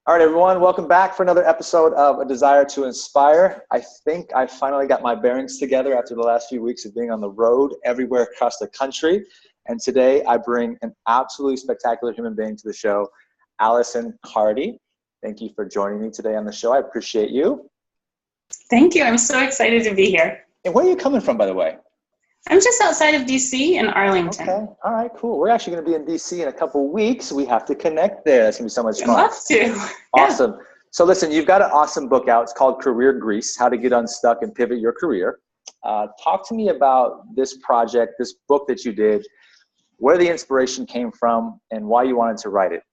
All right, everyone, welcome back for another episode of A Desire to Inspire. I think I finally got my bearings together after the last few weeks of being on the road everywhere across the country. And today I bring an absolutely spectacular human being to the show, Alison Cardy. Thank you for joining me today on the show. I appreciate you. Thank you. I'm so excited to be here. And where are you coming from, by the way? I'm just outside of DC in Arlington. Okay. All right, cool. We're actually going to be in DC in a couple weeks. We have to connect there. That's going to be so much fun. I'd love to. Awesome. Yeah. So listen, you've got an awesome book out. It's called Career Grease, How to Get Unstuck and Pivot Your Career. Talk to me about this project, this book that you did, where the inspiration came from, and why you wanted to write it.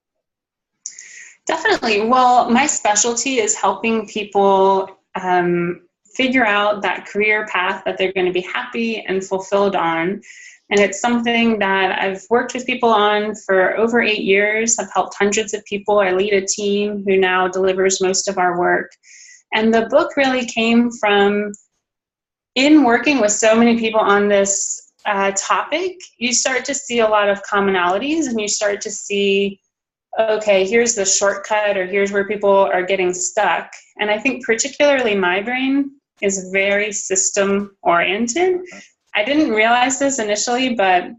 Definitely. Well, my specialty is helping people figure out that career path that they're going to be happy and fulfilled on. And it's something that I've worked with people on for over 8 years. I've helped hundreds of people. I lead a team who now delivers most of our work. And the book really came from, in working with so many people on this topic, you start to see a lot of commonalities, and you start to see, okay, here's the shortcut, or here's where people are getting stuck. And I think particularly my brain is very system oriented. I didn't realize this initially, but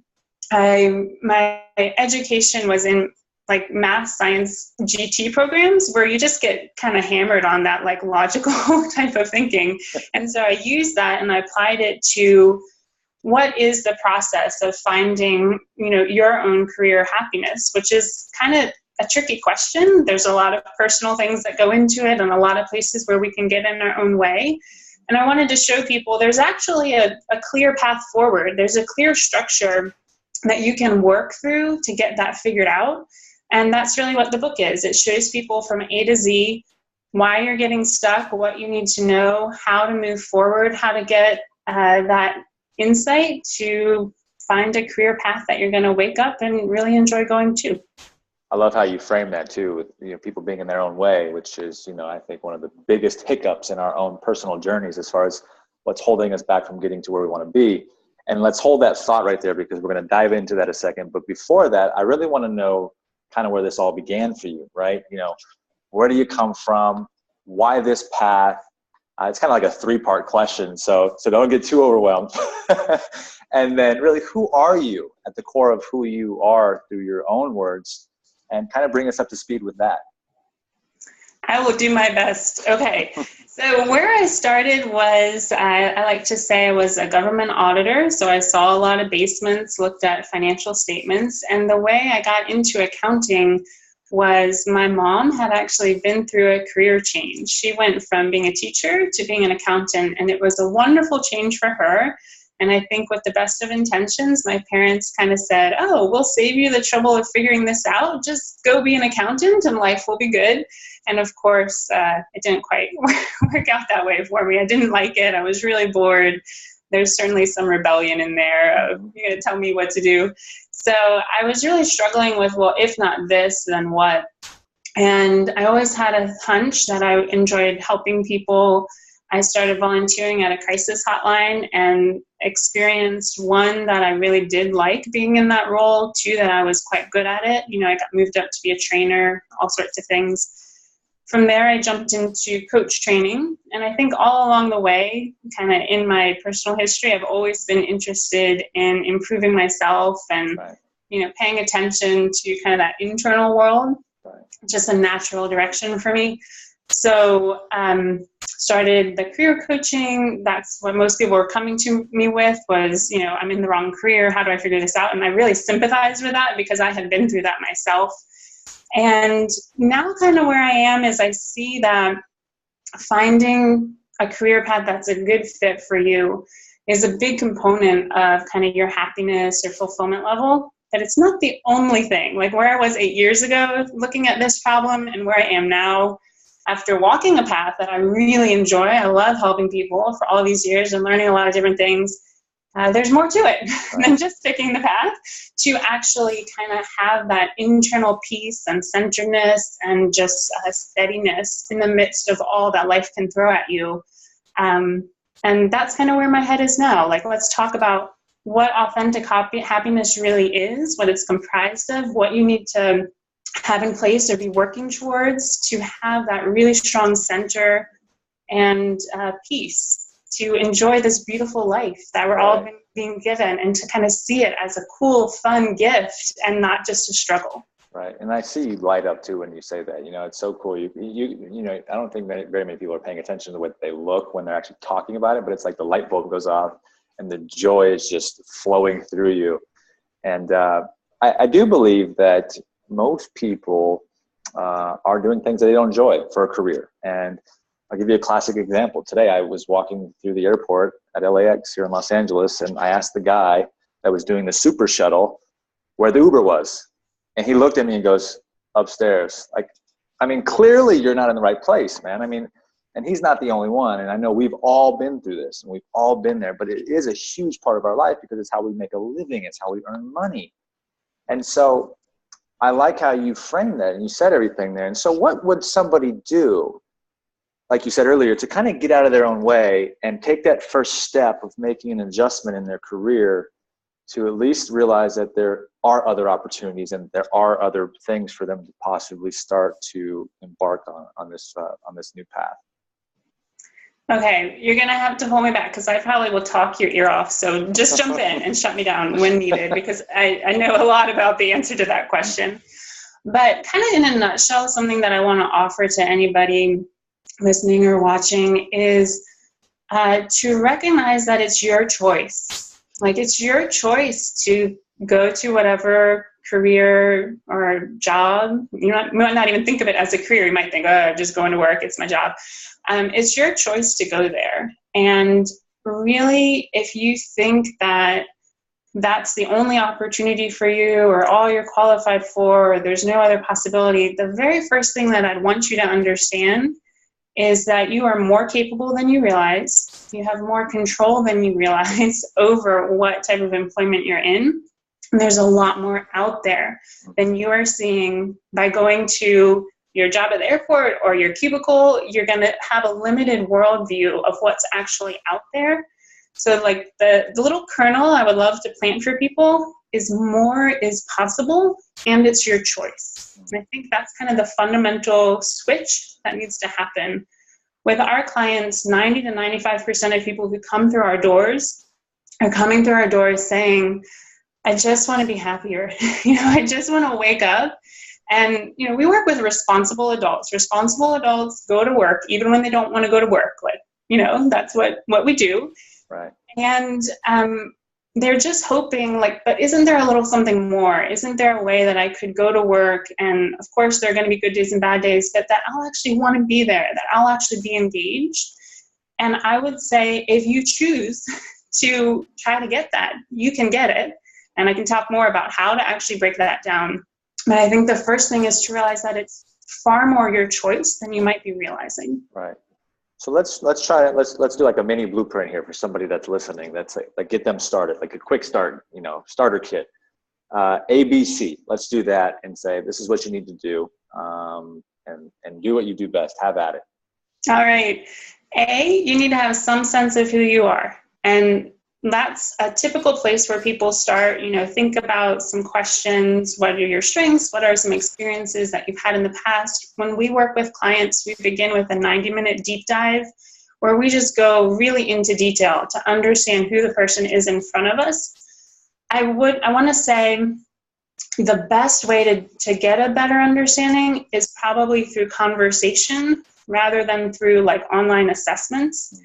my education was in like math, science, GT programs where you just get kind of hammered on that like logical type of thinking. And so I used that and I applied it to what is the process of finding, your own career happiness, which is kind of a tricky question. There's a lot of personal things that go into it and a lot of places where we can get in our own way. And I wanted to show people there's actually a clear path forward. There's a clear structure that you can work through to get that figured out. And that's really what the book is. It shows people from A to Z why you're getting stuck, what you need to know, how to move forward, how to get that insight to find a career path that you're going to wake up and really enjoy going to. I love how you frame that too, with people being in their own way, which is, I think one of the biggest hiccups in our own personal journeys as far as what's holding us back from getting to where we want to be. And let's hold that thought right there because we're going to dive into that a second. But before that, I really want to know kind of where this all began for you, right? Where do you come from? Why this path? It's kind of like a 3-part question, so don't get too overwhelmed. And then really, who are you at the core of who you are through your own words? And kind of bring us up to speed with that. I will do my best. Okay. So where I started was, I like to say I was a government auditor. So I saw a lot of basements, looked at financial statements. And the way I got into accounting was my mom had actually been through a career change. She went from being a teacher to being an accountant, and it was a wonderful change for her. And I think with the best of intentions, my parents kind of said, oh, we'll save you the trouble of figuring this out. Just go be an accountant and life will be good. And of course, it didn't quite work out that way for me. I didn't like it. I was really bored. There's certainly some rebellion in there of, you're going to tell me what to do. So I was really struggling with, well, if not this, then what? And I always had a hunch that I enjoyed helping people. I started volunteering at a crisis hotline and experienced, 1, that I really did like being in that role, 2, that I was quite good at it. I got moved up to be a trainer, all sorts of things. From there, I jumped into coach training. And I think all along the way, kind of in my personal history, I've always been interested in improving myself and, paying attention to kind of that internal world, just a natural direction for me. So started the career coaching. That's what most people were coming to me with was, I'm in the wrong career. How do I figure this out? And I really sympathized with that because I had been through that myself. And now kind of where I am is I see that finding a career path that's a good fit for you is a big component of kind of your happiness or fulfillment level. But it's not the only thing. Like where I was 8 years ago looking at this problem and where I am now, after walking a path that I really enjoy, I love helping people for all these years and learning a lot of different things. There's more to it than just picking the path, to actually kind of have that internal peace and centeredness and just steadiness in the midst of all that life can throw at you. And that's kind of where my head is now. Like, let's talk about what authentic happiness really is, what it's comprised of, what you need to have in place or be working towards to have that really strong center and peace, to enjoy this beautiful life that we're all being given, and to kind of see it as a cool, fun gift and not just a struggle. Right. And I see you light up too when you say that. It's so cool. You know, I don't think very many people are paying attention to the way they look when they're actually talking about it, but it's like the light bulb goes off and the joy is just flowing through you. And I do believe that most people are doing things that they don't enjoy for a career. And I'll give you a classic example. Today I was walking through the airport at LAX here in Los Angeles, and I asked the guy that was doing the super shuttle where the Uber was. And he looked at me and goes, upstairs. Like, I mean, clearly you're not in the right place, man. I mean, and he's not the only one. And I know we've all been through this and we've all been there, but it is a huge part of our life because it's how we make a living. It's how we earn money. And so I like how you framed that and you said everything there. And so what would somebody do, like you said earlier, to kind of get out of their own way and take that first step of making an adjustment in their career to at least realize that there are other opportunities and there are other things for them to possibly start to embark on this new path? Okay, you're going to have to hold me back because I probably will talk your ear off. So just jump in and shut me down when needed, because I know a lot about the answer to that question. But kind of in a nutshell, something that I want to offer to anybody listening or watching is to recognize that it's your choice. Like, it's your choice to go to whatever career or job. You might not even think of it as a career. You might think, oh, I'm just going to work, it's my job. It's your choice to go there. And really, if you think that that's the only opportunity for you or all you're qualified for, or there's no other possibility, the very first thing that I'd want you to understand is that you are more capable than you realize. You have more control than you realize over what type of employment you're in. And there's a lot more out there than you are seeing by going to your job at the airport or your cubicle. You're going to have a limited worldview of what's actually out there. So like the little kernel I would love to plant for people is more is possible, and it's your choice. And I think that's kind of the fundamental switch that needs to happen. With our clients, 90 to 95% of people who come through our doors are coming through our doors saying, I just want to be happier. I just want to wake up. And, we work with responsible adults. Responsible adults go to work even when they don't want to go to work. Like, that's what we do. Right. And they're just hoping, but isn't there a little something more? Isn't there a way that I could go to work? And of course, there are going to be good days and bad days, but that I'll actually want to be there, that I'll actually be engaged. And I would say, if you choose to try to get that, you can get it. And I can talk more about how to actually break that down. But I think the first thing is to realize that it's far more your choice than you might be realizing. Right. So let's do like a mini blueprint here for somebody that's listening. That's like get them started, like a quick start, starter kit. ABC. Let's do that and say this is what you need to do, and do what you do best. Have at it. All right. A, you need to have some sense of who you are, and that's a typical place where people start. Think about some questions. What are your strengths? What are some experiences that you've had in the past? When we work with clients, we begin with a 90-minute deep dive where we just go really into detail to understand who the person is in front of us. I want to say the best way to get a better understanding is probably through conversation rather than through online assessments.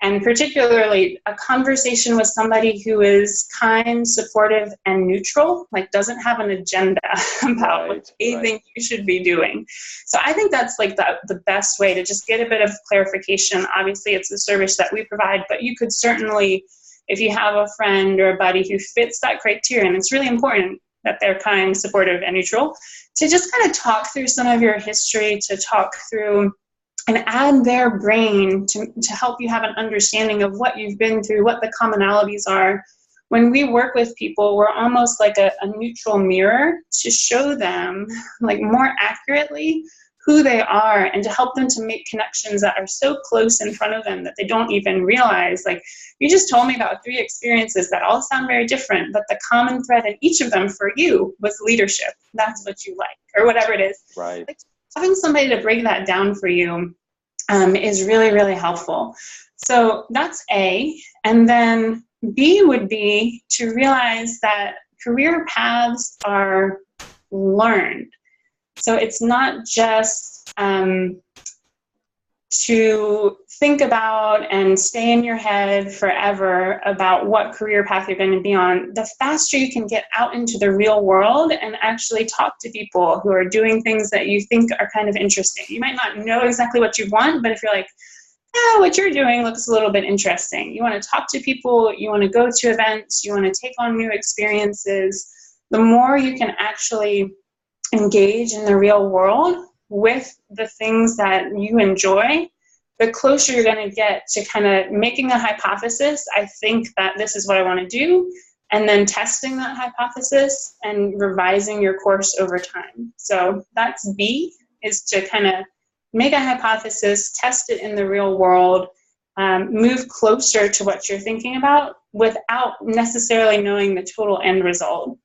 And particularly a conversation with somebody who is kind, supportive, and neutral, doesn't have an agenda about what they think you should be doing. So I think that's the best way to just get a bit of clarification. Obviously, it's a service that we provide, but you could certainly, if you have a friend or a buddy who fits that criteria, and it's really important that they're kind, supportive, and neutral, to just kind of talk through some of your history, to talk through and add their brain to help you have an understanding of what you've been through, what the commonalities are. When we work with people, we're almost like a neutral mirror to show them more accurately who they are and to help them to make connections that are so close in front of them that they don't even realize. Like, you just told me about 3 experiences that all sound very different, but the common thread in each of them for you was leadership. That's what you like, or whatever it is. Right. Like, having somebody to break that down for you is really, really helpful. So that's A. And then B would be to realize that career paths are learned. So it's not just to think about and stay in your head forever about what career path you're going to be on. The faster you can get out into the real world and actually talk to people who are doing things that you think are kind of interesting. You might not know exactly what you want, but if you're like, what you're doing looks a little bit interesting. You want to talk to people, you want to go to events, you want to take on new experiences. The more you can actually engage in the real world with the things that you enjoy, the closer you're going to get to kind of making a hypothesis. I think that this is what I want to do, and then testing that hypothesis and revising your course over time. So that's B, is to kind of make a hypothesis, test it in the real world, move closer to what you're thinking about without necessarily knowing the total end result.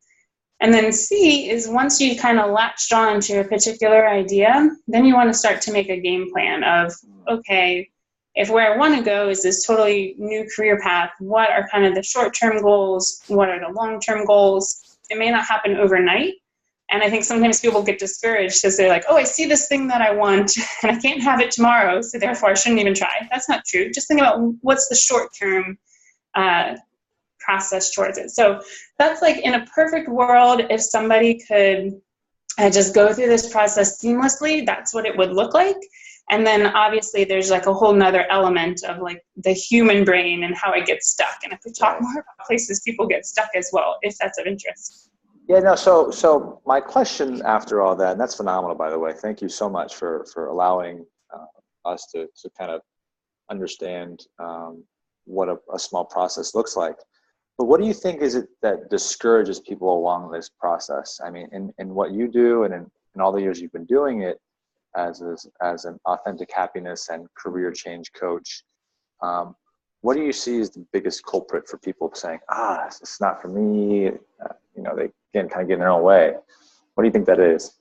And then C is, once you kind of latched on to a particular idea, then you want to start to make a game plan of, okay, if where I want to go is this totally new career path, what are kind of the short-term goals? What are the long-term goals? It may not happen overnight. And I think sometimes people get discouraged because they're like, oh, I see this thing that I want and I can't have it tomorrow, so therefore I shouldn't even try. That's not true. Just think about what's the short-term process towards it. So that's like, in a perfect world, if somebody could just go through this process seamlessly, that's what it would look like. And then obviously there's like a whole nother element of like the human brain and how it gets stuck. And if we talk more about places people get stuck as well, if that's of interest. Yeah, no, so my question after all that, and that's phenomenal, by the way. Thank you so much for allowing us to kind of understand what a small process looks like. But what do you think is it that discourages people along this process? I mean, in what you do and in all the years you've been doing it as an authentic happiness and career change coach, what do you see as the biggest culprit for people saying, it's not for me? They again kind of get in their own way. What do you think that is?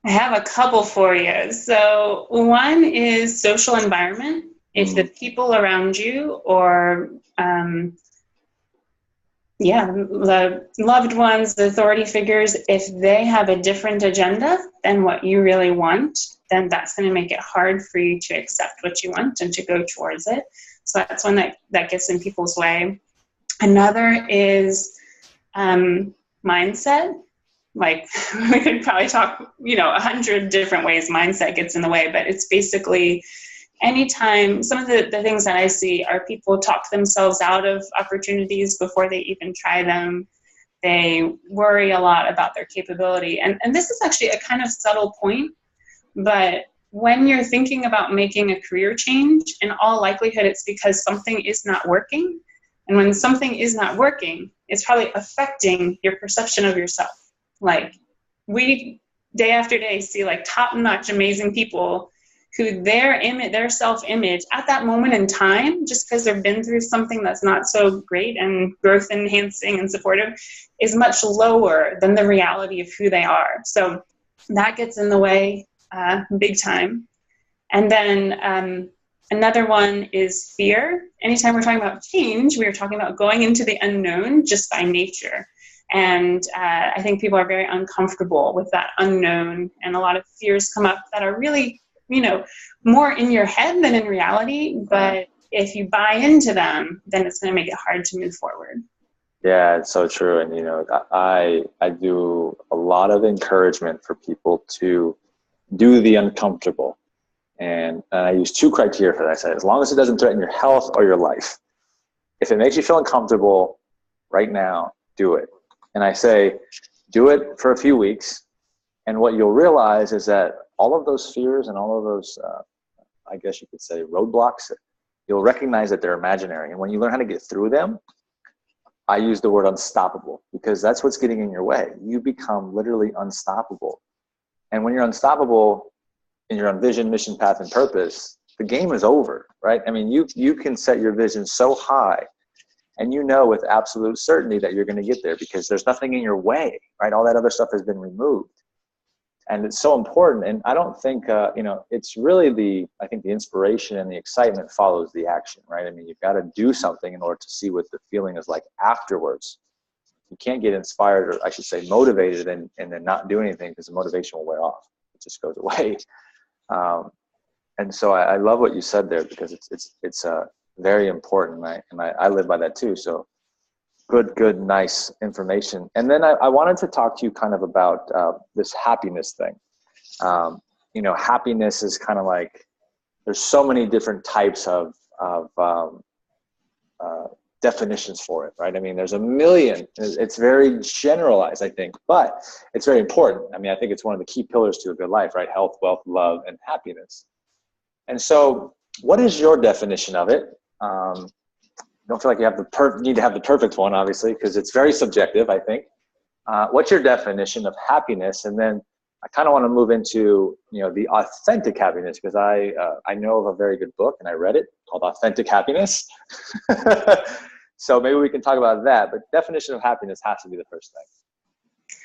I have a couple for you. So one is social environment. If the people around you or the loved ones, the authority figures, if they have a different agenda than what you really want, then that's going to make it hard for you to accept what you want and to go towards it. So that's one that gets in people's way. Another is mindset. Like, we could probably talk, 100 different ways mindset gets in the way, but it's basically anytime, some of the things that I see are people talk themselves out of opportunities before they even try them. They worry a lot about their capability. And this is actually a kind of subtle point, but when you're thinking about making a career change, in all likelihood, it's because something is not working. And when something is not working, it's probably affecting your perception of yourself. Like, we day after day see like top-notch amazing people who their self-image at that moment in time, just because they've been through something that's not so great and growth enhancing and supportive, is much lower than the reality of who they are. So that gets in the way big time. And then another one is fear. Anytime we're talking about change, we are talking about going into the unknown just by nature. And I think people are very uncomfortable with that unknown, and a lot of fears come up that are really, more in your head than in reality. But if you buy into them, then it's going to make it hard to move forward. Yeah, it's so true. And, I do a lot of encouragement for people to do the uncomfortable. And I use 2 criteria for that. I say, as long as it doesn't threaten your health or your life. If it makes you feel uncomfortable right now, do it. And I say, do it for a few weeks. And what you'll realize is that all of those fears and all of those, I guess you could say, roadblocks, you'll recognize that they're imaginary. And when you learn how to get through them, I use the word unstoppable, because that's what's getting in your way. You become literally unstoppable. And when you're unstoppable, and you're on vision, mission, path, and purpose, the game is over, right? I mean, you can set your vision so high, and you know with absolute certainty that you're going to get there because there's nothing in your way, right? All that other stuff has been removed. And it's so important. And I don't think, it's really I think the inspiration and the excitement follows the action, right? I mean, you've got to do something in order to see what the feeling is like afterwards. You can't get inspired, or I should say motivated, and then not do anything because the motivation will wear off. It just goes away. And so I love what you said there because it's very important. And I live by that too. So good, nice information. And then I wanted to talk to you kind of about this happiness thing. Happiness is kind of like, there's so many different types of definitions for it, right? I mean, there's a million. It's very generalized, I think, but it's very important. I mean, I think it's one of the key pillars to a good life, right? Health, wealth, love, and happiness. And so what is your definition of it? Don't feel like you have need to have the perfect one, obviously, because it's very subjective, I think. What's your definition of happiness? And then I kind of want to move into, the authentic happiness, because I know of a very good book, and I read it, called Authentic Happiness. So maybe we can talk about that, but definition of happiness has to be the first thing.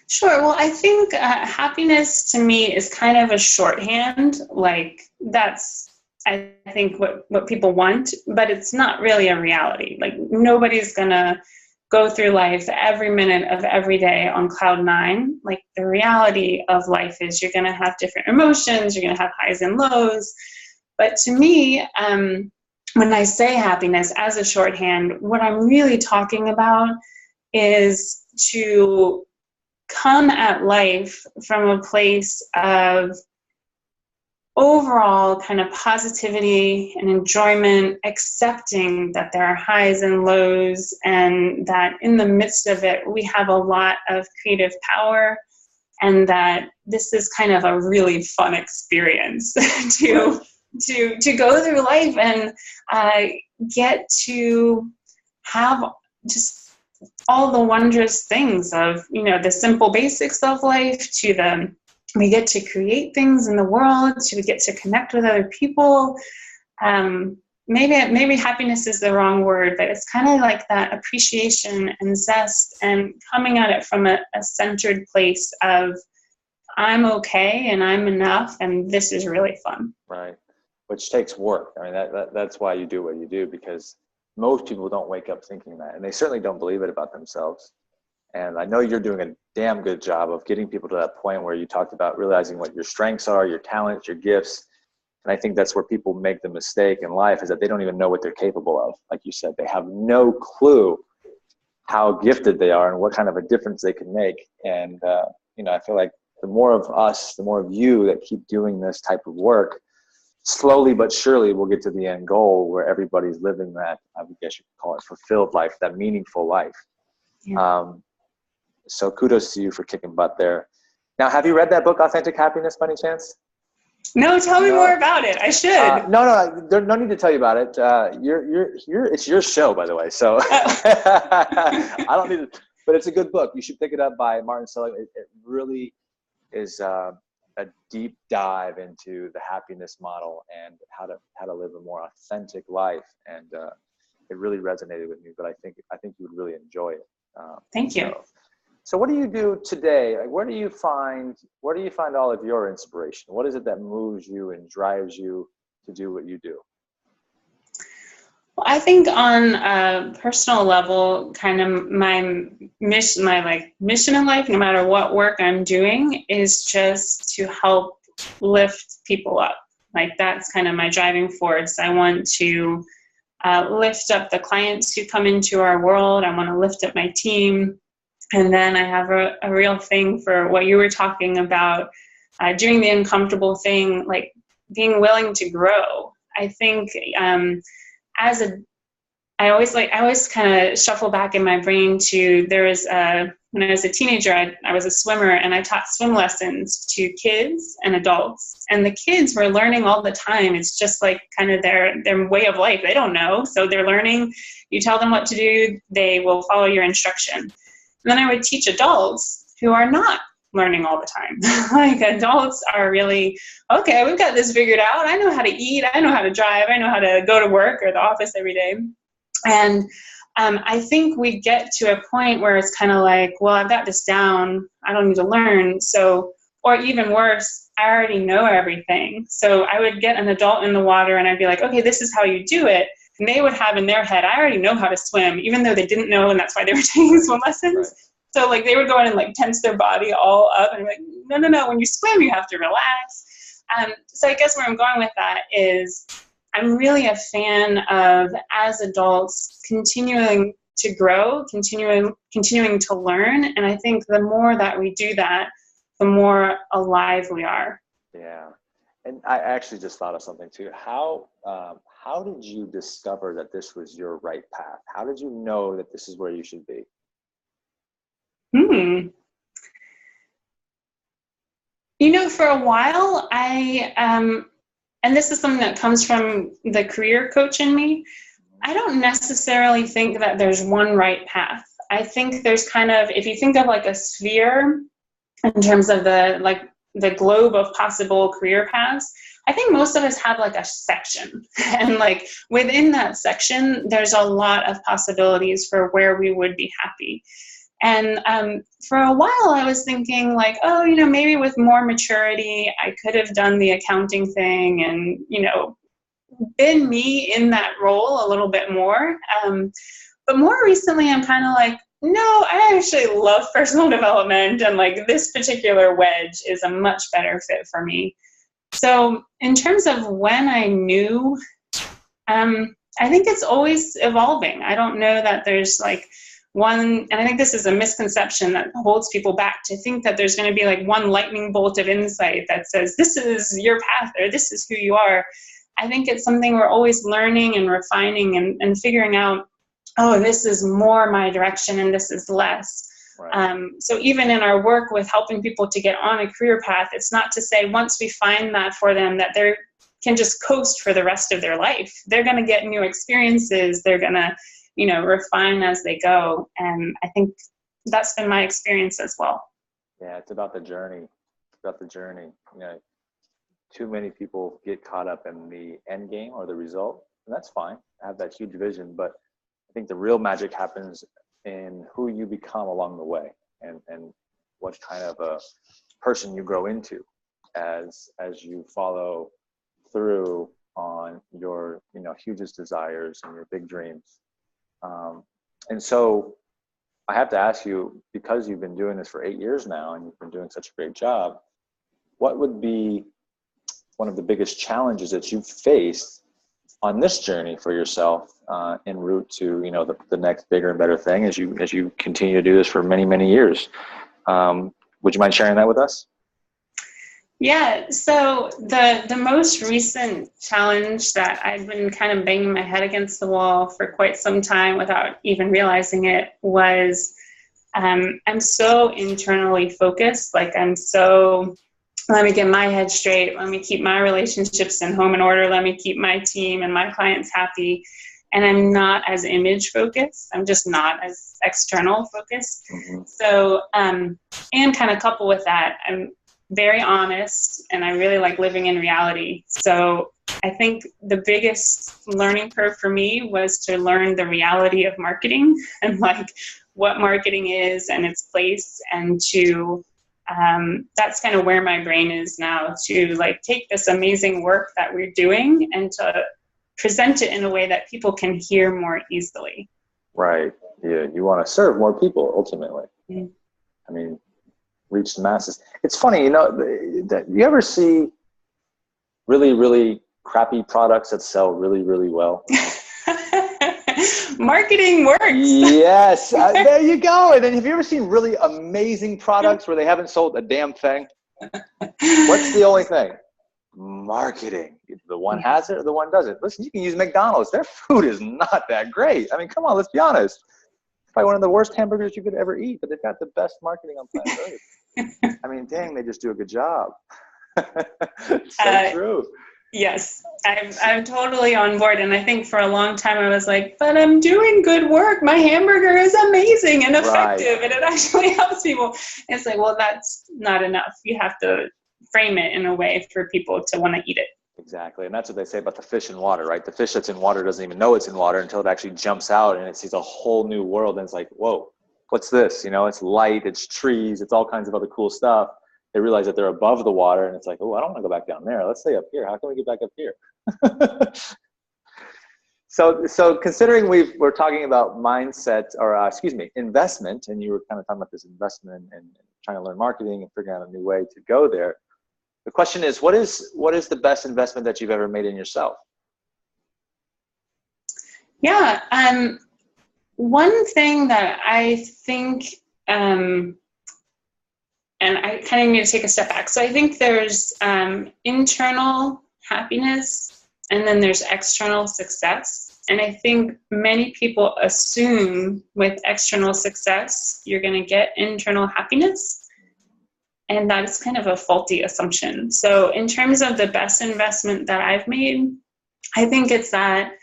Sure. Well, I think happiness to me is kind of a shorthand. Like that's, I think, what people want, but it's not really a reality. Like nobody's going to go through life every minute of every day on cloud nine. Like the reality of life is you're going to have different emotions, you're going to have highs and lows. But to me, when I say happiness as a shorthand, what I'm really talking about is to come at life from a place of overall kind of positivity and enjoyment, accepting that there are highs and lows, and that in the midst of it, we have a lot of creative power, and that this is kind of a really fun experience to go through life and get to have just all the wondrous things of, the simple basics of life, to we get to create things in the world, to we get to connect with other people. Maybe happiness is the wrong word, but it's kind of like that appreciation and zest and coming at it from a centered place of I'm okay and I'm enough and this is really fun. Right. Which takes work. I mean, that's why you do what you do, because most people don't wake up thinking that, and they certainly don't believe it about themselves. And I know you're doing a damn good job of getting people to that point where you talked about realizing what your strengths are, your talents, your gifts. And I think that's where people make the mistake in life, is that they don't even know what they're capable of. Like you said, they have no clue how gifted they are and what kind of a difference they can make. And, I feel like the more of us, the more of you that keep doing this type of work, slowly but surely we'll get to the end goal where everybody's living that, I guess you could call it, fulfilled life, that meaningful life. Yeah. So kudos to you for kicking butt there. Now, have you read that book, Authentic Happiness, by any chance? No, tell me more about it. I should. No need to tell you about it. It's your show, by the way. So I don't need to, but it's a good book. You should pick it up by Martin Seligman. It really is a deep dive into the happiness model and how to live a more authentic life. And it really resonated with me, but I think you would really enjoy it. Thank you. So what do you do today? Like, where do you find all of your inspiration? What is it that moves you and drives you to do what you do? Well, I think on a personal level, kind of my mission in life, no matter what work I'm doing, is just to help lift people up. Like that's kind of my driving force. I want to lift up the clients who come into our world. I want to lift up my team. And then I have a real thing for what you were talking about, doing the uncomfortable thing, like being willing to grow. I think I always kind of shuffle back in my brain to, when I was a teenager, I was a swimmer, and I taught swim lessons to kids and adults. And the kids were learning all the time. It's just like kind of their way of life. They don't know. So they're learning. You tell them what to do, they will follow your instruction. And then I would teach adults who are not learning all the time. Like adults are really, okay, we've got this figured out. I know how to eat. I know how to drive. I know how to go to work or the office every day. And I think we get to a point where it's kind of like, well, I've got this down. I don't need to learn. So, or even worse, I already know everything. So I would get an adult in the water and I'd be like, okay, this is how you do it. And they would have in their head, I already know how to swim, even though they didn't know, and that's why they were taking swim lessons. Right. So like they would go in and like tense their body all up and be like, no, when you swim, you have to relax. So I guess where I'm going with that is I'm really a fan of, as adults, continuing to grow, continuing to learn. And I think the more that we do that, the more alive we are. Yeah. And I actually just thought of something too. How did you discover that this was your right path? How did you know that this is where you should be? You know, for a while, and this is something that comes from the career coach in me, I don't necessarily think that there's one right path. I think there's kind of, if you think of like a sphere in terms of the globe of possible career paths, I think most of us have like a section. And like within that section, there's a lot of possibilities for where we would be happy. And for a while I was thinking like, oh, you know, maybe with more maturity, I could have done the accounting thing and, you know, been me in that role a little bit more. But more recently, I'm kind of like, no, I actually love personal development, and like this particular wedge is a much better fit for me. So in terms of when I knew, I think it's always evolving. I don't know that there's like one, and I think this is a misconception that holds people back to think that there's going to be like one lightning bolt of insight that says, this is your path or this is who you are. I think it's something we're always learning and refining and figuring out, oh, this is more my direction and this is less. Right. So even in our work with helping people to get on a career path, it's not to say once we find that for them that they can just coast for the rest of their life. They're going to get new experiences. They're going to, you know, refine as they go. And I think that's been my experience as well. Yeah, it's about the journey. It's about the journey. You know, too many people get caught up in the end game or the result, and that's fine. I have that huge vision, but I think the real magic happens in who you become along the way, and what kind of a person you grow into as you follow through on your, you know, hugest desires and your big dreams. And so I have to ask you, because you've been doing this for 8 years now and you've been doing such a great job, what would be one of the biggest challenges that you've faced on this journey for yourself, en route to, you know, the next bigger and better thing as you continue to do this for many, many years? Would you mind sharing that with us? Yeah, so the most recent challenge that I've been kind of banging my head against the wall for quite some time without even realizing it was, I'm so internally focused. Like let me get my head straight. Let me keep my relationships and home in order. Let me keep my team and my clients happy. And I'm not as image focused. I'm just not as external focused. Mm-hmm. So, and kind of coupled with that, I'm very honest and I really like living in reality. So I think the biggest learning curve for me was to learn the reality of marketing and like what marketing is and its place, and to that's kind of where my brain is now, to like take this amazing work that we're doing and to present it in a way that people can hear more easily. Right. Yeah. You want to serve more people ultimately. Mm-hmm. I mean, reach the masses. It's funny, you know, that you ever see really, really crappy products that sell really, really well? Marketing works. Yes, there you go. And then have you ever seen really amazing products where they haven't sold a damn thing? What's the only thing? Marketing. The one has it or the one doesn't. Listen, you can use McDonald's. Their food is not that great. I mean, come on, let's be honest. It's probably one of the worst hamburgers you could ever eat, but they've got the best marketing on planet Earth. I mean, dang, they just do a good job. So true. Yes, I'm totally on board. And I think for a long time I was like, but I'm doing good work. My hamburger is amazing and Right. effective and it actually helps people. And it's like, well, that's not enough. You have to frame it in a way for people to want to eat it. Exactly. And that's what they say about the fish in water, right? The fish that's in water doesn't even know it's in water until it actually jumps out and it sees a whole new world. And it's like, whoa, what's this? You know, it's light, it's trees, it's all kinds of other cool stuff. They realize that they're above the water and it's like, oh, I don't want to go back down there. Let's stay up here. How can we get back up here? So considering we're talking about mindset or investment, and you were kind of talking about this investment and trying to learn marketing and figuring out a new way to go there. The question is, what is the best investment that you've ever made in yourself? Yeah. One thing that I think, and I kind of need to take a step back. So I think there's internal happiness and then there's external success. And I think many people assume with external success, you're going to get internal happiness. And that is kind of a faulty assumption. So in terms of the best investment that I've made, I think it's that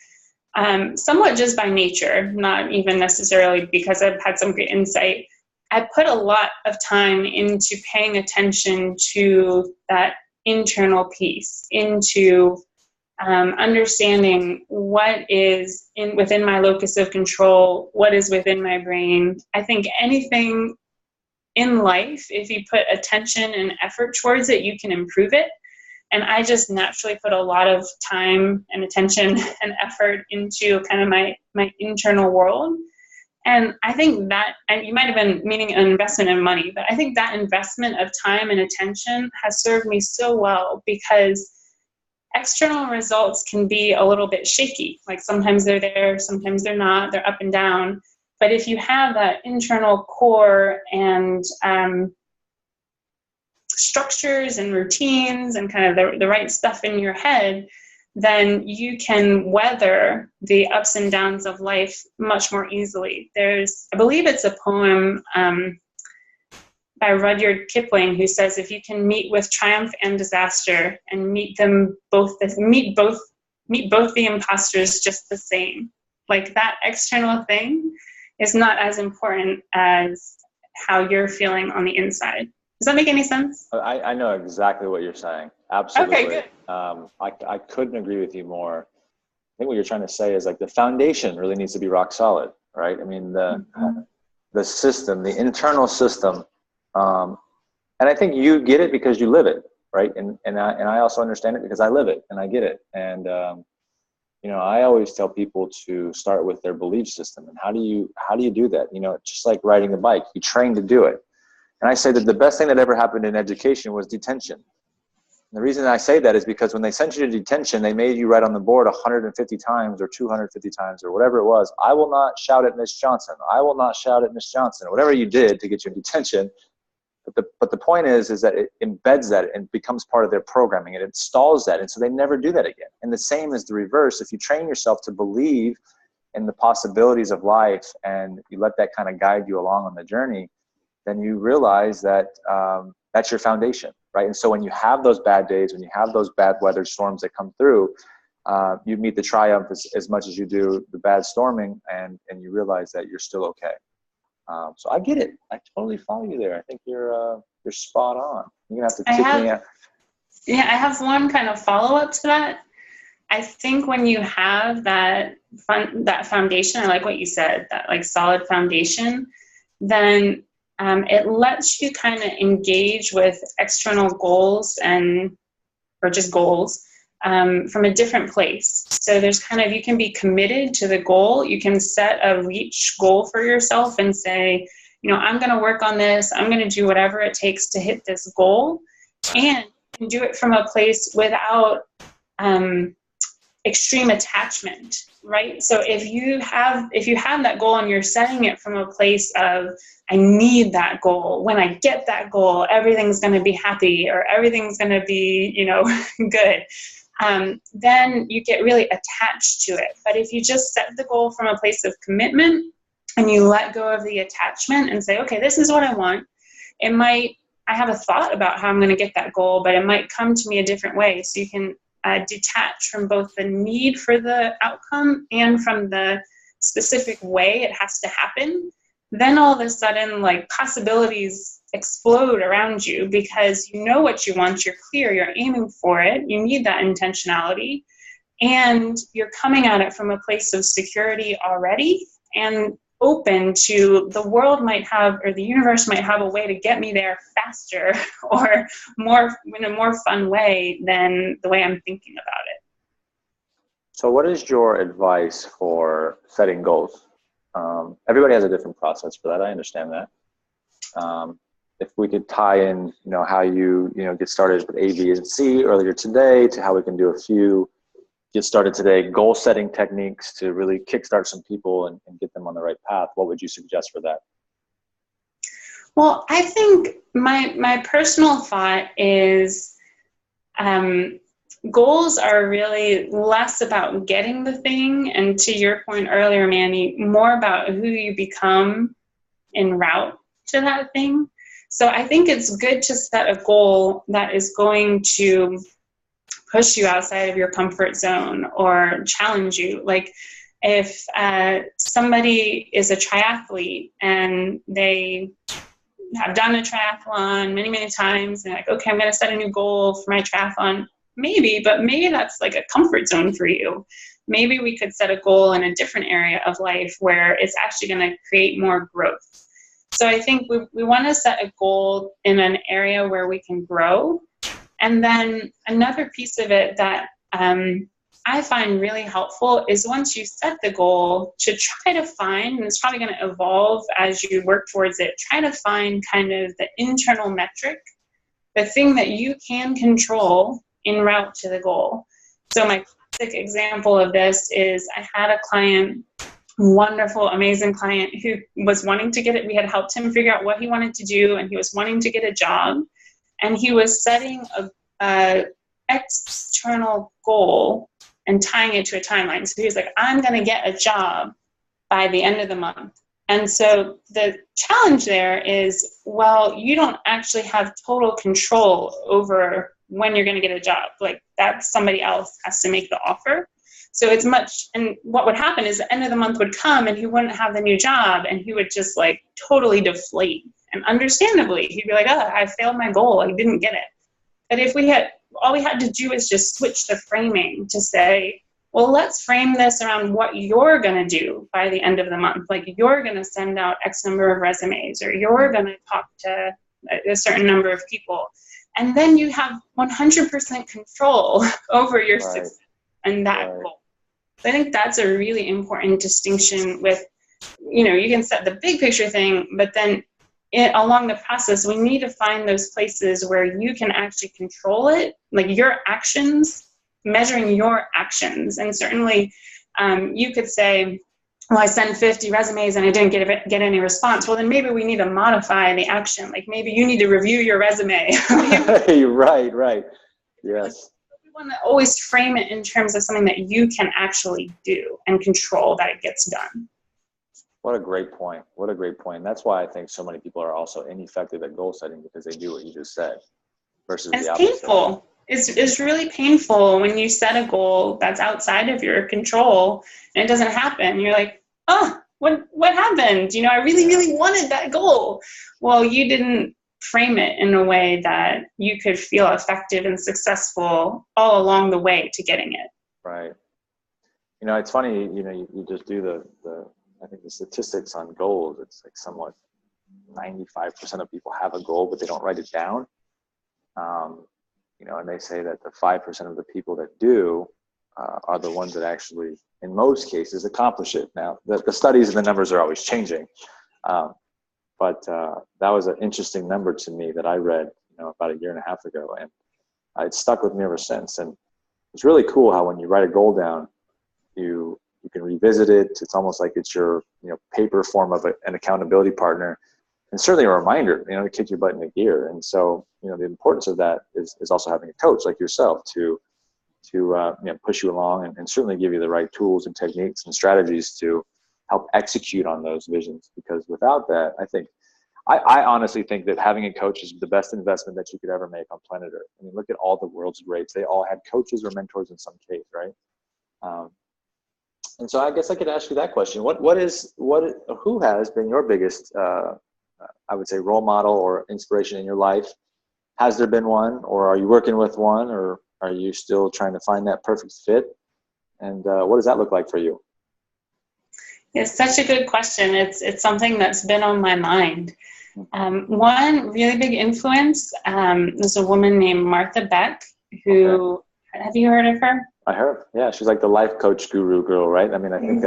somewhat just by nature, not even necessarily because I've had some great insight. I put a lot of time into paying attention to that internal piece, into understanding what is within my locus of control, what is within my brain. I think anything in life, if you put attention and effort towards it, you can improve it. And I just naturally put a lot of time and attention and effort into kind of my internal world. And I think that, and you might have been meaning an investment in money, but I think that investment of time and attention has served me so well, because external results can be a little bit shaky. Like sometimes they're there, sometimes they're not, they're up and down. But if you have that internal core and structures and routines and kind of the right stuff in your head, then you can weather the ups and downs of life much more easily. I believe it's a poem by Rudyard Kipling, who says, if you can meet with triumph and disaster and meet both the imposters just the same, like that external thing is not as important as how you're feeling on the inside. Does that make any sense? I know exactly what you're saying. Absolutely. Okay, good. I couldn't agree with you more. I think what you're trying to say is like the foundation really needs to be rock solid, right? I mean, the system, the internal system, and I think you get it because you live it, right? And I also understand it because I live it and I get it. And I always tell people to start with their belief system. And how do you do that? Just like riding a bike, you train to do it. And I say that the best thing that ever happened in education was detention. And the reason I say that is because when they sent you to detention, they made you write on the board 150 times or 250 times or whatever it was, I will not shout at Miss Johnson. I will not shout at Miss Johnson. Whatever you did to get you in detention. But the point is that it embeds that and becomes part of their programming. It installs that. And so they never do that again. And the same is the reverse. If you train yourself to believe in the possibilities of life and you let that kind of guide you along on the journey, then you realize that that's your foundation, right? And so when you have those bad days, when you have those bad weather storms that come through, you meet the triumph as much as you do the bad storming, and you realize that you're still okay. So I get it. I totally follow you there. I think you're spot on. You're gonna have to kick me out. Yeah, I have one kind of follow-up to that. I think when you have that foundation, I like what you said, that like solid foundation, then it lets you kind of engage with external goals or just goals from a different place. So there's you can be committed to the goal. You can set a reach goal for yourself and say, I'm going to work on this. I'm going to do whatever it takes to hit this goal. And you can do it from a place without extreme attachment, right? So if you have that goal and you're setting it from a place of, I need that goal. When I get that goal, everything's going to be happy or everything's going to be, good. Then you get really attached to it. But if you just set the goal from a place of commitment and you let go of the attachment and say, okay, this is what I want. I have a thought about how I'm going to get that goal, but it might come to me a different way. So you can detach from both the need for the outcome and from the specific way it has to happen, then all of a sudden, like, possibilities explode around you because you know what you want, you're clear, you're aiming for it, you need that intentionality, and you're coming at it from a place of security already and open to the world might have, or the universe might have a way to get me there faster or more, in a more fun way than the way I'm thinking about it. So what is your advice for setting goals? Everybody has a different process for that. I understand that. If we could tie in, how you get started with A, B, and C earlier today to how we can do a few get started today goal setting techniques to really kickstart some people and get them on the right path, what would you suggest for that? Well, I think my personal thought is goals are really less about getting the thing, and to your point earlier, Manny, more about who you become en route to that thing. So I think it's good to set a goal that is going to push you outside of your comfort zone or challenge you. Like if somebody is a triathlete and they have done a triathlon many, many times, and like, okay, I'm going to set a new goal for my triathlon. Maybe, but maybe that's like a comfort zone for you. Maybe we could set a goal in a different area of life where it's actually going to create more growth. So I think we want to set a goal in an area where we can grow. And then another piece of it that I find really helpful is once you set the goal to try to find, and it's probably going to evolve as you work towards it, try to find kind of the internal metric, the thing that you can control en route to the goal. So my classic example of this is I had a client, wonderful, amazing client, who was wanting to get it. We had helped him figure out what he wanted to do, and he was wanting to get a job. And he was setting a external goal and tying it to a timeline. So he was like, I'm going to get a job by the end of the month. And so the challenge there is, well, you don't actually have total control over when you're going to get a job. Like, that somebody else has to make the offer. So it's much, and what would happen is the end of the month would come and he wouldn't have the new job, and he would just like totally deflate. And understandably, he'd be like, oh, I failed my goal, I didn't get it. But if all we had to do is just switch the framing to say, well, let's frame this around what you're going to do by the end of the month. Like, you're going to send out X number of resumes, or you're going to talk to a certain number of people. And then you have 100% control over your success and that goal. So I think that's a really important distinction with, you can set the big picture thing, but then along the process, we need to find those places where you can actually control it, like your actions, measuring your actions. And certainly you could say, well, I sent 50 resumes and I didn't get any response. Well, then maybe we need to modify the action. Like, maybe you need to review your resume. Right. Yes. We want to always frame it in terms of something that you can actually do and control that it gets done. What a great point. That's why I think so many people are also ineffective at goal setting, because they do what you just said versus the opposite. It's painful. It's really painful when you set a goal that's outside of your control and it doesn't happen. You're like, oh, what happened? I really, really wanted that goal. Well, you didn't frame it in a way that you could feel effective and successful all along the way to getting it. Right. It's funny, you just do I think the statistics on goals, it's like somewhat 95% of people have a goal, but they don't write it down. And they say that the 5% of the people that do are the ones that actually, in most cases, accomplish it. Now, the studies and the numbers are always changing. But that was an interesting number to me that I read, about a year and a half ago. And it stuck with me ever since. And it's really cool how when you write a goal down, you can revisit it. It's almost like it's your paper form of an accountability partner, and certainly a reminder to kick your butt into gear. And so the importance of that is also having a coach like yourself to push you along and certainly give you the right tools and techniques and strategies to help execute on those visions. Because without that, I think I honestly think that having a coach is the best investment that you could ever make on planet Earth. I mean, look at all the world's greats. They all had coaches or mentors in some case, right? And so I guess I could ask you that question. Who has been your biggest, I would say, role model or inspiration in your life? Has there been one, or are you working with one, or are you still trying to find that perfect fit? And what does that look like for you? It's such a good question. It's something that's been on my mind. One really big influence is a woman named Martha Beck, who, have you heard of her? I heard. Yeah, she's like the life coach guru girl, right? I mean, I think.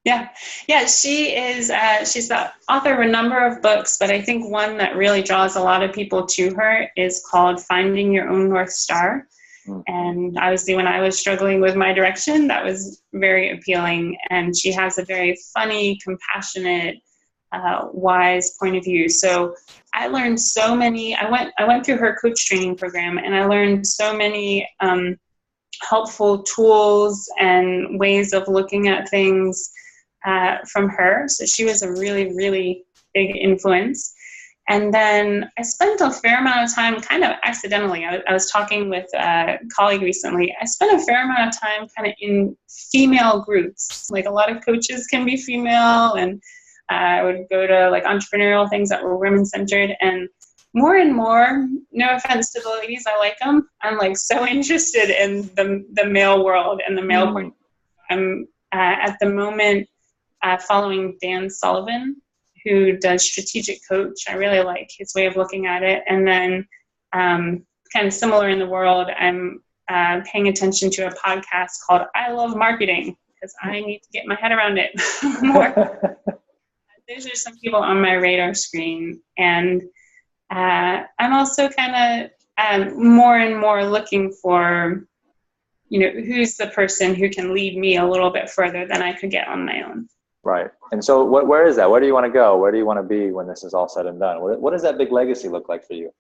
Yeah, she is. She's the author of a number of books, but I think one that really draws a lot of people to her is called Finding Your Own North Star. And obviously when I was struggling with my direction, that was very appealing. And she has a very funny, compassionate, wise point of view. So I learned so many, I went through her coach training program, and I learned so many helpful tools and ways of looking at things from her. So she was a really, really big influence. And then I spent a fair amount of time kind of accidentally. I was talking with a colleague recently. I spent a fair amount of time kind of in female groups. Like, a lot of coaches can be female, and I would go to like entrepreneurial things that were women-centered. And more, no offense to the ladies, I like them, I'm like so interested in the male world and the male point. I'm at the moment following Dan Sullivan, who does strategic coach. I really like his way of looking at it. And then kind of similar in the world, I'm paying attention to a podcast called I Love Marketing, because I need to get my head around it more. Those are some people on my radar screen. And I'm also kind of more and more looking for, who's the person who can lead me a little bit further than I could get on my own. Right. And so where is that? Where do you want to go? Where do you want to be when this is all said and done? What does that big legacy look like for you?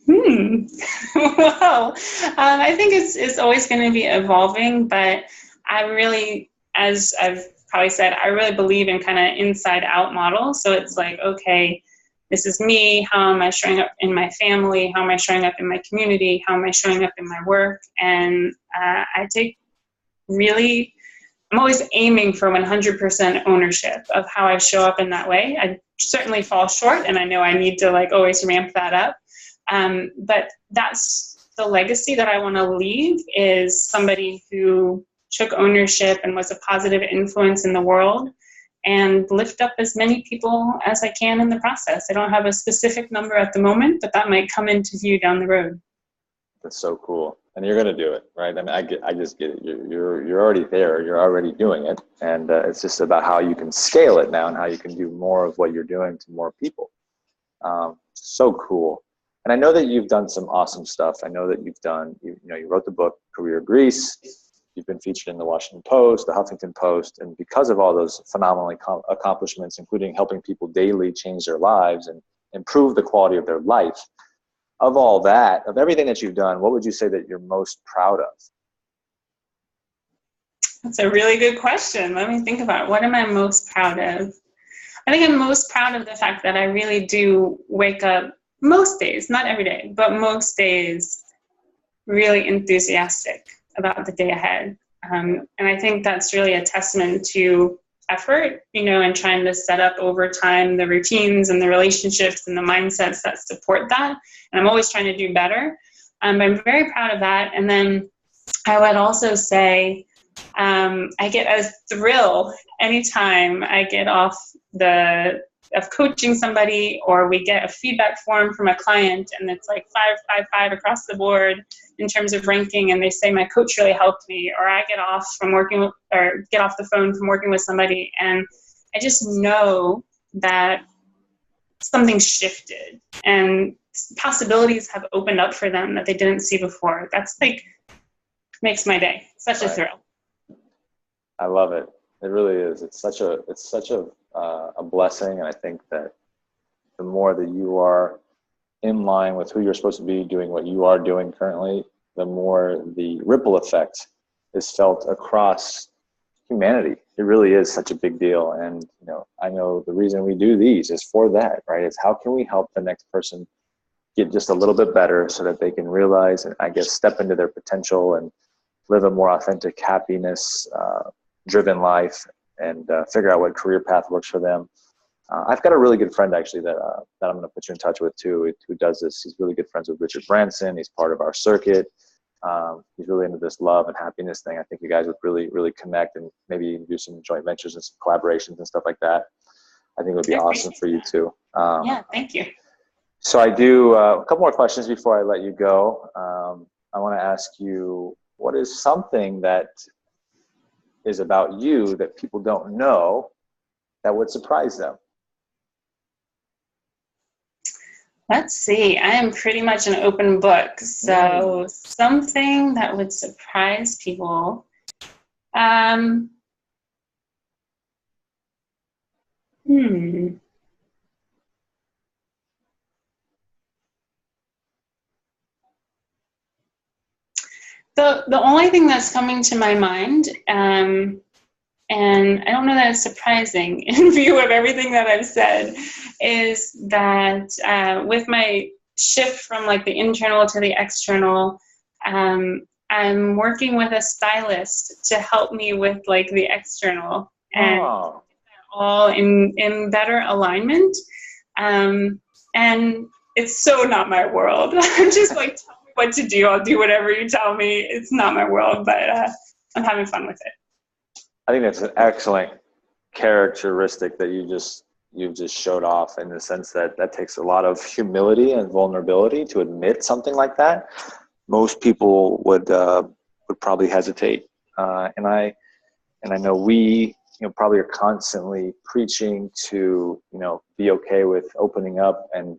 Well, I think it's always going to be evolving, but I really, as I've probably said, I really believe in kind of inside out model. So it's like, okay, this is me. How am I showing up in my family? How am I showing up in my community? How am I showing up in my work? And I'm always aiming for 100% ownership of how I show up in that way. I certainly fall short, and I know I need to always ramp that up. But that's the legacy that I want to leave, is somebody who took ownership and was a positive influence in the world, and lift up as many people as I can in the process. I don't have a specific number at the moment, but that might come into view down the road. That's so cool. And you're going to do it, right? I mean, I just get it. You're already there. You're already doing it. And it's just about how you can scale it now and how you can do more of what you're doing to more people. So cool. And I know that you've done some awesome stuff. I know that you wrote the book, Career Grease. You've been featured in the Washington Post, the Huffington Post. And because of all those phenomenal accomplishments, including helping people daily change their lives and improve the quality of their life, of all that, of everything that you've done, what would you say that you're most proud of? That's a really good question. Let me think about it. What am I most proud of? I think I'm most proud of the fact that I really do wake up most days, not every day, but most days, really enthusiastic about the day ahead. And I think that's really a testament to effort, and trying to set up over time the routines and the relationships and the mindsets that support that. And I'm always trying to do better. I'm very proud of that. And then I would also say I get a thrill anytime I get off of coaching somebody, or we get a feedback form from a client, and it's like 5 across the board in terms of ranking, and they say my coach really helped me, or I get off the phone from working with somebody, and I just know that something shifted and possibilities have opened up for them that they didn't see before. That's makes my day. Such a thrill. I love it. It really is. It's such a blessing. And I think that the more that you are in line with who you're supposed to be, doing what you are doing currently, the more the ripple effect is felt across humanity. It really is such a big deal. And, you know, I know the reason we do these is for that, right? It's how can we help the next person get just a little bit better so that they can realize and I guess step into their potential and live a more authentic, happiness driven life and figure out what career path works for them. I've got a really good friend actually that I'm going to put you in touch with too, who does this. He's really good friends with Richard Branson. He's part of our circuit. He's really into this love and happiness thing. I think you guys would really, really connect and maybe do some joint ventures and some collaborations and stuff like that. I think it would be awesome for you too. Yeah, thank you. So I do a couple more questions before I let you go. I want to ask you, what is something that is about you that people don't know that would surprise them? Let's see. I am pretty much an open book. So something that would surprise people. The only thing that's coming to my mind, and I don't know that it's surprising in view of everything that I've said, is that with my shift from like the internal to the external, I'm working with a stylist to help me with like the external and all in better alignment. And it's so not my world. I'm just like, tell me what to do. I'll do whatever you tell me. It's not my world, but I'm having fun with it. I think that's an excellent characteristic that you just showed off, in the sense that that takes a lot of humility and vulnerability to admit something like that. Most people would probably hesitate, and I know we probably are constantly preaching to be okay with opening up and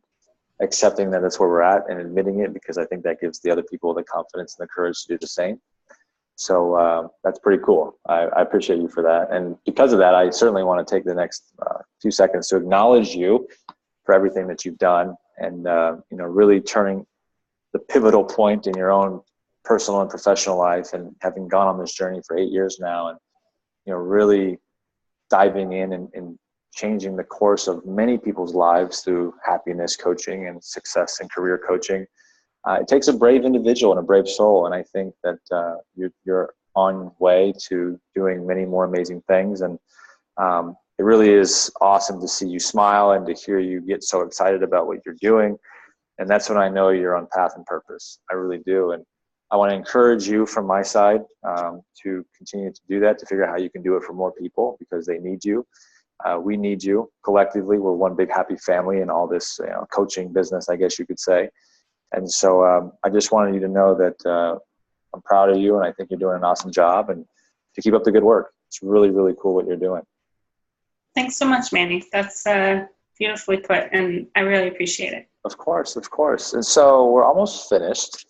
accepting that that's where we're at and admitting it, because I think that gives the other people the confidence and the courage to do the same. So that's pretty cool. I appreciate you for that. And because of that, I certainly want to take the next few seconds to acknowledge you for everything that you've done, and really turning the pivotal point in your own personal and professional life, and having gone on this journey for 8 years now, and really diving in and changing the course of many people's lives through happiness coaching and success and career coaching. It takes a brave individual and a brave soul, and I think that you're on your way to doing many more amazing things. And it really is awesome to see you smile and to hear you get so excited about what you're doing. And that's when I know you're on path and purpose. I really do. And I want to encourage you from my side to continue to do that, to figure out how you can do it for more people, because they need you. We need you collectively. We're one big happy family in all this coaching business, I guess you could say. And so I just wanted you to know that I'm proud of you, and I think you're doing an awesome job, and to keep up the good work. It's really, really cool what you're doing. Thanks so much, Manny. That's beautifully put, and I really appreciate it. Of course, of course. And so we're almost finished.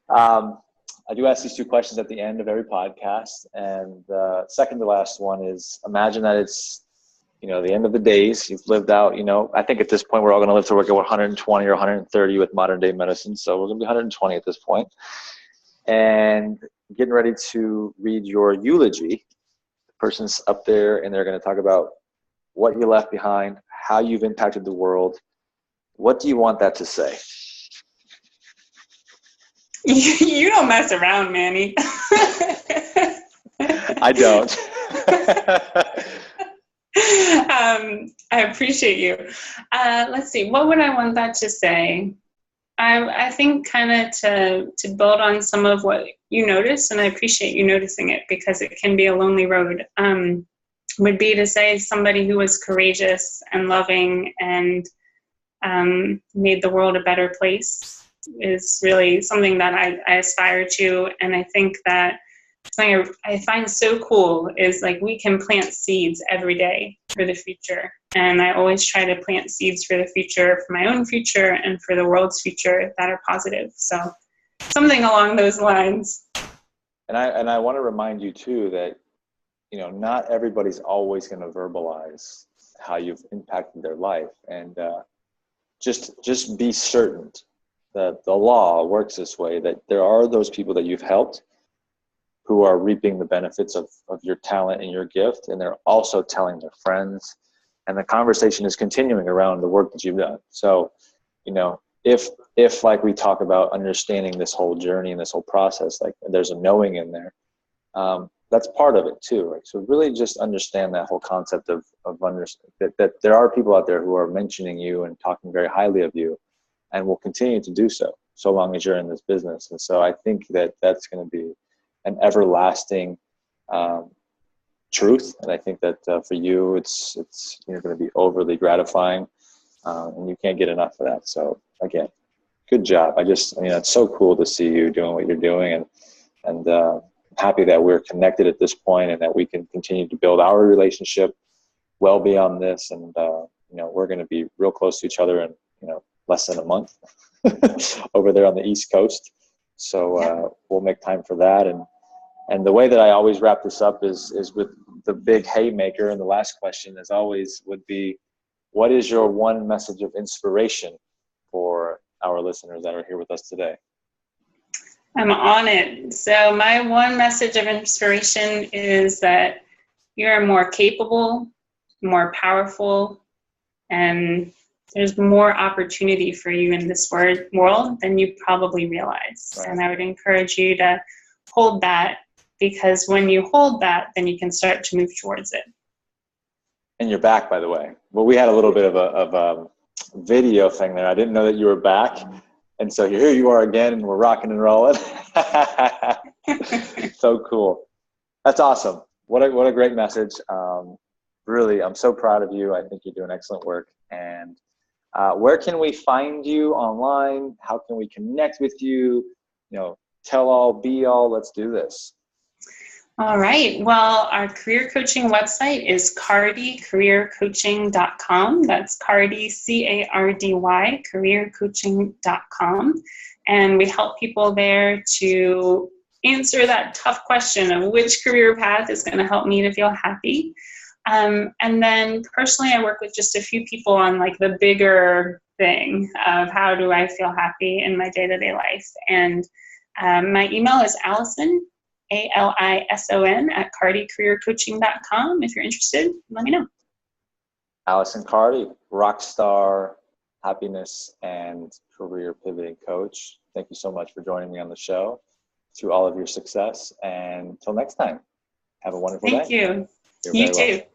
I do ask these two questions at the end of every podcast, and the second to last one is, imagine that it's the end of the days. You've lived out, I think at this point we're all going to live to work at 120 or 130 with modern day medicine. So we're going to be 120 at this point. And getting ready to read your eulogy. The person's up there and they're going to talk about what you left behind, how you've impacted the world. What do you want that to say? You don't mess around, Manny. I don't. I appreciate you. Let's see. What would I want that to say? I think kind of to build on some of what you noticed, and I appreciate you noticing it, because it can be a lonely road, would be to say somebody who was courageous and loving and made the world a better place is really something that I aspire to. And I think that something I find so cool is like we can plant seeds every day for the future. And I always try to plant seeds for the future, for my own future and for the world's future, that are positive. So something along those lines. And I want to remind you too that, not everybody's always going to verbalize how you've impacted their life. And just be certain that the law works this way, that there are those people that you've helped who are reaping the benefits of your talent and your gift, and they're also telling their friends, and the conversation is continuing around the work that you've done. So, you know, if like we talk about understanding this whole journey and this whole process, like there's a knowing in there, that's part of it too, right? So really just understand that whole concept of that there are people out there who are mentioning you and talking very highly of you, and will continue to do so long as you're in this business. And so I think that that's going to be an everlasting truth. And I think that for you, it's going to be overly gratifying, and you can't get enough of that. So again, good job. It's so cool to see you doing what you're doing, and happy that we're connected at this point and that we can continue to build our relationship well beyond this. And, we're going to be real close to each other in, less than a month over there on the East Coast. So we'll make time for that. And the way that I always wrap this up is with the big haymaker. And the last question, as always, would be, what is your one message of inspiration for our listeners that are here with us today? I'm on it. So my one message of inspiration is that you're more capable, more powerful, and there's more opportunity for you in this world than you probably realize. Right. And I would encourage you to hold that, because when you hold that, then you can start to move towards it. And you're back, by the way. Well, we had a little bit of a video thing there. I didn't know that you were back. And so here you are again, and we're rocking and rolling. So cool. That's awesome. What a great message. Really, I'm so proud of you. I think you're doing excellent work. And where can we find you online? How can we connect with you? Tell all, be all. Let's do this. All right. Well, our career coaching website is cardycareercoaching.com. That's Cardy, C-A-R-D-Y, careercoaching.com. And we help people there to answer that tough question of which career path is going to help me to feel happy. And then personally, I work with just a few people on like the bigger thing of how do I feel happy in my day-to-day life. And my email is Alison, Alison at cardycareercoaching.com. If you're interested, let me know. Alison Cardy, rock star, happiness, and career pivoting coach. Thank you so much for joining me on the show. To all of your success, and until next time, have a wonderful day. Thank you. You're You very too. welcome.